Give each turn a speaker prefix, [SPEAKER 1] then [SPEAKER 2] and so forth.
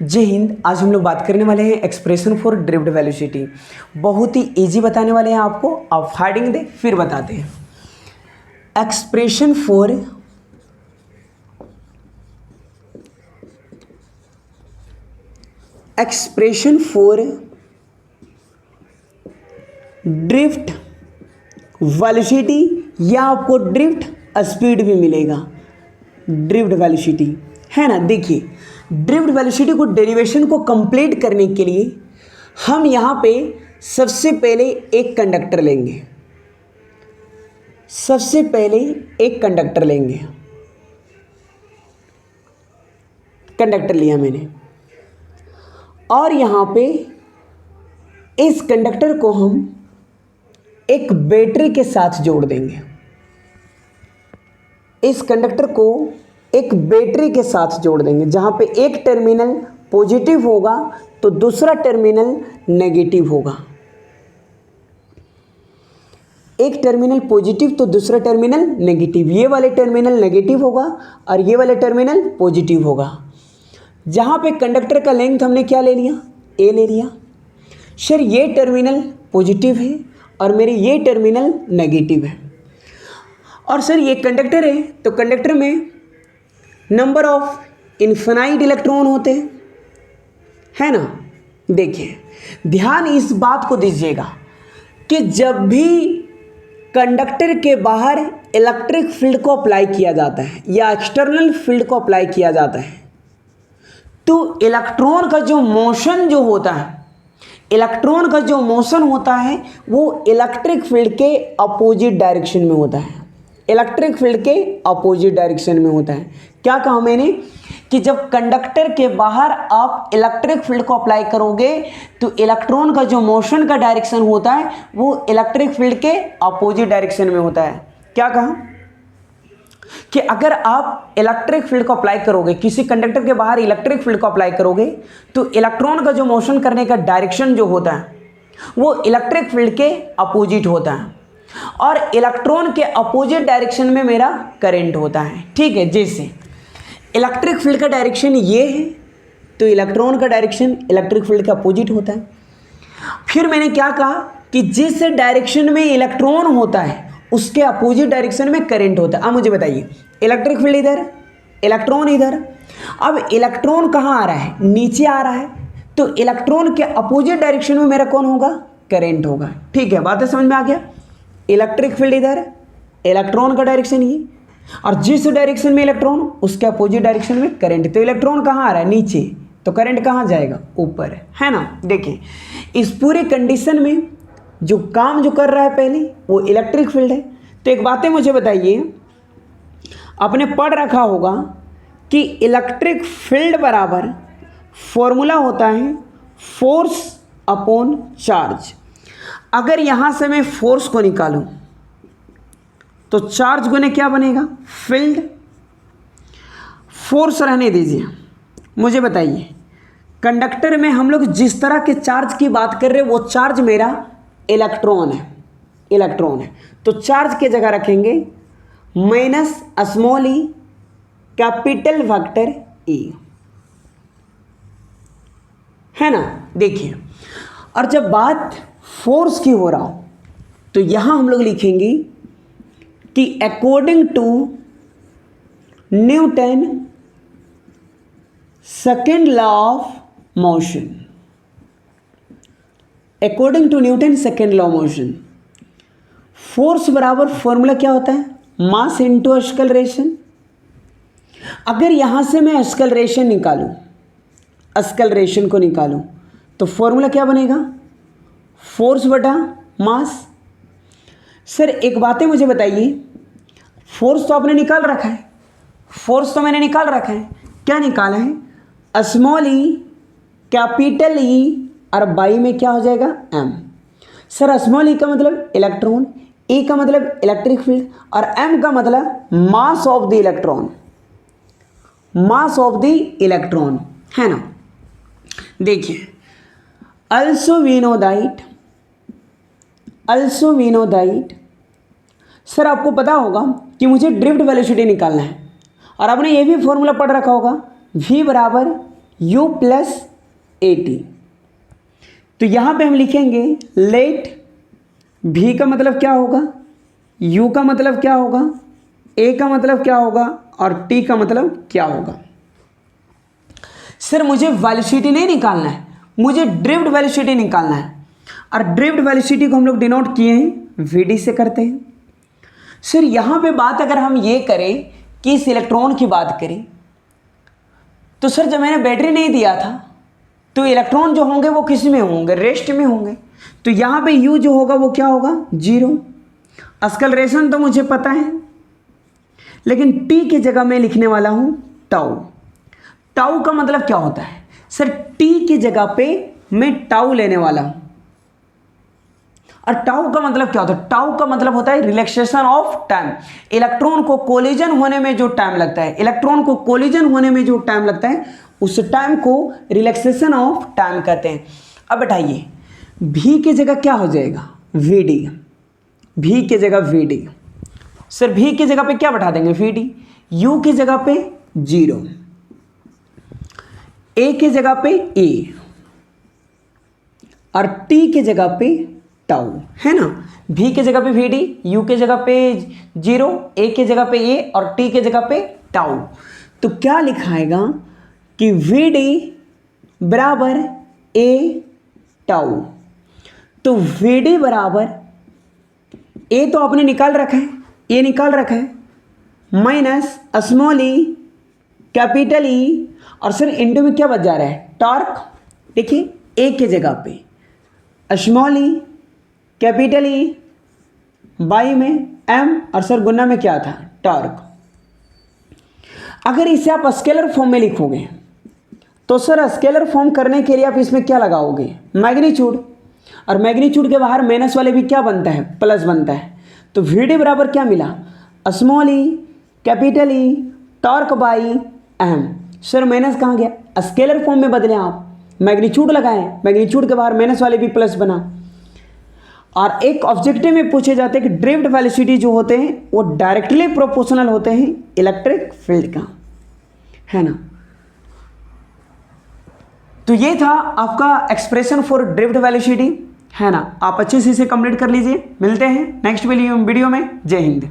[SPEAKER 1] जय हिंद। आज हम लोग बात करने वाले हैं एक्सप्रेशन फॉर ड्रिफ्ट वेलोसिटी। बहुत ही इजी बताने वाले हैं आपको। आप हार्डिंग दे फिर बताते हैं। एक्सप्रेशन फॉर ड्रिफ्ट वेलोसिटी या आपको ड्रिफ्ट स्पीड भी मिलेगा। ड्रिफ्ट वेलोसिटी है ना। देखिए, ड्रिफ्ट वेलोसिटी को डेरिवेशन को कंप्लीट करने के लिए हम यहाँ पे सबसे पहले एक कंडक्टर लेंगे। कंडक्टर लिया मैंने, और यहाँ पे इस कंडक्टर को हम एक बैटरी के साथ जोड़ देंगे। इस कंडक्टर को एक बैटरी के साथ जोड़ देंगे, जहाँ पे एक टर्मिनल पॉजिटिव होगा तो दूसरा टर्मिनल नेगेटिव होगा। एक टर्मिनल पॉजिटिव तो दूसरा टर्मिनल नेगेटिव। ये वाले टर्मिनल नेगेटिव होगा और ये वाले टर्मिनल पॉजिटिव होगा। जहाँ पे कंडक्टर का लेंथ हमने क्या ले लिया, ए ले लिया। सर ये टर्मिनल पॉजिटिव है और मेरे ये टर्मिनल नेगेटिव है। और सर ये कंडक्टर है तो कंडक्टर में नंबर ऑफ इन्फिनाइट इलेक्ट्रॉन होते हैं, है ना। देखिए, ध्यान इस बात को दीजिएगा कि जब भी कंडक्टर के बाहर इलेक्ट्रिक फील्ड को अप्लाई किया जाता है या एक्सटर्नल फील्ड को अप्लाई किया जाता है तो इलेक्ट्रॉन का जो मोशन होता है वो इलेक्ट्रिक फील्ड के अपोजिट डायरेक्शन में होता है। क्या कहा मैंने कि जब कंडक्टर के बाहर आप इलेक्ट्रिक फील्ड को अप्लाई करोगे तो इलेक्ट्रॉन का जो मोशन का डायरेक्शन होता है वो इलेक्ट्रिक फील्ड के अपोजिट डायरेक्शन में होता है। क्या कहा कि अगर आप इलेक्ट्रिक फील्ड को अप्लाई करोगे, किसी कंडक्टर के बाहर इलेक्ट्रिक फील्ड को अप्लाई करोगे तो इलेक्ट्रॉन का जो मोशन करने का डायरेक्शन जो होता है वो इलेक्ट्रिक फील्ड के अपोजिट होता है, और इलेक्ट्रॉन के अपोजिट डायरेक्शन में मेरा करंट होता है। ठीक है, जैसे इलेक्ट्रिक फील्ड का डायरेक्शन ये है तो इलेक्ट्रॉन का डायरेक्शन इलेक्ट्रिक फील्ड का अपोजिट होता है। फिर मैंने क्या कहा कि जिस डायरेक्शन में इलेक्ट्रॉन होता है उसके अपोजिट डायरेक्शन में करंट होता है। अब मुझे बताइए, इलेक्ट्रिक फील्ड इधर, इलेक्ट्रॉन इधर। अब इलेक्ट्रॉन कहाँ आ रहा है, नीचे आ रहा है, तो इलेक्ट्रॉन के अपोजिट डायरेक्शन में मेरा कौन होगा, करंट होगा। ठीक है, बातें समझ में आ गया। इलेक्ट्रिक फील्ड इधर, इलेक्ट्रॉन का डायरेक्शन ये, और जिस डायरेक्शन में इलेक्ट्रॉन उसके अपोजिट डायरेक्शन में करंट। तो इलेक्ट्रॉन कहाँ आ रहा है, नीचे, तो करंट कहाँ जाएगा, ऊपर, है ना। देखिए, इस पूरे कंडीशन में जो काम जो कर रहा है पहले वो इलेक्ट्रिक फील्ड है। तो एक बातें मुझे बताइए, आपने पढ़ रखा होगा कि इलेक्ट्रिक फील्ड बराबर फॉर्मूला होता है फोर्स अपॉन चार्ज। अगर यहाँ से मैं फोर्स को निकालूं तो चार्ज गुने क्या बनेगा, फील्ड। फोर्स रहने दीजिए। मुझे बताइए, कंडक्टर में हम लोग जिस तरह के चार्ज की बात कर रहे हैं वो चार्ज मेरा इलेक्ट्रॉन है। तो चार्ज की जगह रखेंगे minus small E capital vector E, है ना। देखिए, और जब बात फोर्स की हो रहा हो तो यहां हम लोग लिखेंगे कि according to Newton second law of motion, force बराबर फॉर्मूला क्या होता है, मास इंटू एक्सेलरेशन। अगर यहां से मैं एक्सेलरेशन को निकालूं तो फॉर्मूला क्या बनेगा, फोर्स बटा मास। सर एक बातें मुझे बताइए, फोर्स तो आपने निकाल रखा है, क्या निकाला है, स्मॉल ई कैपिटल ई और बाई में क्या हो जाएगा, एम। सर स्मॉल ई का मतलब इलेक्ट्रॉन, ई का मतलब इलेक्ट्रिक फील्ड और एम का मतलब मास ऑफ द इलेक्ट्रॉन, है ना। देखिए, also we know that sir आपको पता होगा कि मुझे ड्रिफ्ट वेलोसिटी निकालना है, और आपने ये भी फॉर्मूला पढ़ रखा होगा, v बराबर u प्लस AT। तो यहां पे हम लिखेंगे लेट v का मतलब क्या होगा, u का मतलब क्या होगा, a का मतलब क्या होगा और t का मतलब क्या होगा। सर मुझे वेलोसिटी नहीं निकालना है, मुझे ड्रिफ्ट वेलोसिटी निकालना है। और ड्रिफ्ट वेलोसिटी को हम लोग डिनोट किए हैं vd से करते हैं। सर यहां पे बात अगर हम ये करें कि इस इलेक्ट्रॉन की बात करें, तो सर जब मैंने बैटरी नहीं दिया था तो इलेक्ट्रॉन जो होंगे वो किस में होंगे, रेस्ट में होंगे। तो यहां पे u जो होगा वो क्या होगा, 0। एक्सेलरेशन तो मुझे पता है, लेकिन t की जगह मैं लिखने वाला हूं टाउ। टाउ का मतलब क्या होता है सर, t की जगह पे मैं टाउ लेने वाला हूं। और टाउ का मतलब क्या होता है, टाउ का मतलब होता है रिलैक्सेशन ऑफ टाइम। इलेक्ट्रॉन को कोलिजन होने में जो टाइम लगता है, इलेक्ट्रॉन को कोलिजन होने में जो टाइम लगता है, उस टाइम को रिलैक्सेशन ऑफ टाइम कहते हैं। अब बैठाइए, v की जगह क्या हो जाएगा, vd। v की जगह vd, सर v की जगह पे क्या बैठा देंगे, vd। u की जगह पे 0, a की जगह पे a और t की जगह पे टाउ, है ना। v की जगह पे vd, u की जगह पे 0, a की जगह पे a और t की जगह पे टाउ। तो क्या लिखाएगा कि vd बराबर a टाउ। तो vd बराबर a तो आपने निकाल रखा है, a निकाल रखा है, minus small E capital E, और सर इंटू में क्या बच जा रहा है, टॉर्क। देखिए a की जगह पे small E capital E, by में m और सर गुना में क्या था, टॉर्क। अगर इसे आप स्केलर फॉर्म में लिखोगे तो सर स्केलर फॉर्म करने के लिए आप इसमें क्या लगाओगे, मैग्नीट्यूड। और मैग्नीट्यूड के बाहर माइनस वाले भी क्या बनता है, प्लस बनता है। तो vd बराबर क्या मिला, small E capital E torque by m। Sir minus कहाँ गया, स्केलर फॉर्म में बदले आप, मैग्नीट्यूड लगाएं, मैग्नीट्यूड के बाहर माइनस वाले भी प्लस बना। और एक ऑब्जेक्टिव में पूछे जाते हैं कि ड्रिफ्ट वेलोसिटी जो होते हैं वो डायरेक्टली प्रोपोर्शनल होते हैं इलेक्ट्रिक फील्ड का, है ना। तो ये था आपका एक्सप्रेशन फॉर ड्रिफ्ट वेलोसिटी, है ना। आप अच्छे से इसे कंप्लीट कर लीजिए। मिलते हैं नेक्स्ट वीडियो में। जय हिंद।